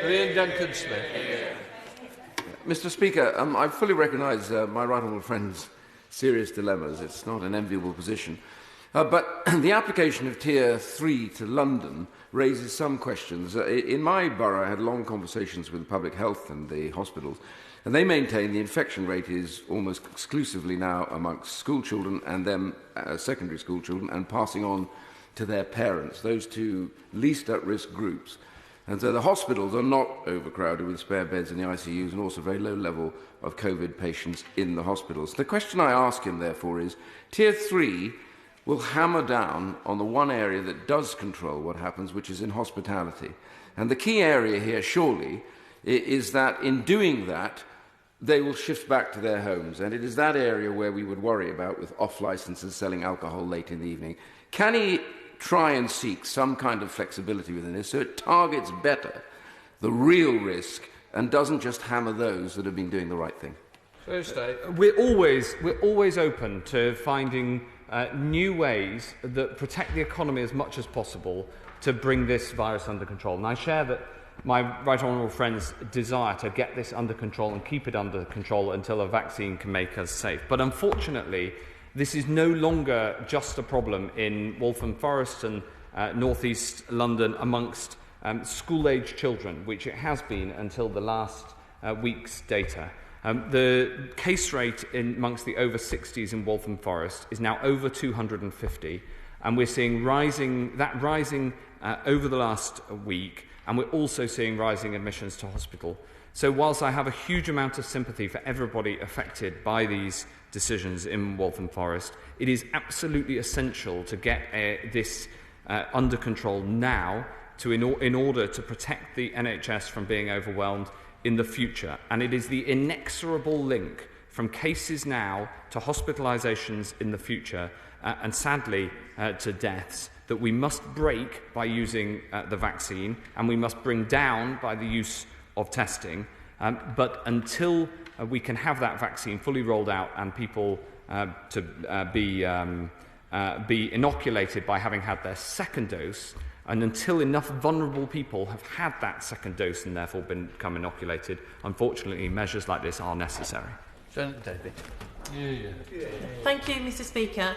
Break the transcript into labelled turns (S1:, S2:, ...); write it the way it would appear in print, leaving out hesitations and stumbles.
S1: Iain Duncan Smith.
S2: Mr. Speaker, I fully recognise my right honourable friend's serious dilemmas. It's not an enviable position. But the application of Tier 3 to London raises some questions. In my borough, I had long conversations with public health and the hospitals, and they maintain the infection rate is almost exclusively now amongst school children and then secondary school children, and passing on to their parents, those two least at-risk groups. And so the hospitals are not overcrowded with spare beds in the ICUs, and also very low level of COVID patients in the hospitals. The question I ask him, therefore, is Tier 3 will hammer down on the one area that does control what happens, which is in hospitality. And the key area here, surely, is that in doing that, they will shift back to their homes. And it is that area where we would worry about with off-licences selling alcohol late in the evening. Can he try and seek some kind of flexibility within this so it targets better the real risk and doesn't just hammer those that have been doing the right thing?
S3: We're always open to finding new ways that protect the economy as much as possible to bring this virus under control. And I share that my right honourable friend's desire to get this under control and keep it under control until a vaccine can make us safe. But unfortunately, this is no longer just a problem in Waltham Forest and North East London amongst school-aged children, which it has been until the last week's data. The case rate amongst the over 60s in Waltham Forest is now over 250, and we're seeing rising over the last week, and we're also seeing rising admissions to hospital. So whilst I have a huge amount of sympathy for everybody affected by these decisions in Waltham Forest, it is absolutely essential to get this under control now in order to protect the NHS from being overwhelmed in the future. And it is the inexorable link from cases now to hospitalisations in the future and sadly to deaths that we must break by using the vaccine, and we must bring down by the use of testing. But until we can have that vaccine fully rolled out and people be inoculated by having had their second dose, and until enough vulnerable people have had that second dose and therefore become inoculated, unfortunately, measures like this are necessary.
S1: Senator David.
S4: Thank you, Mr. Speaker.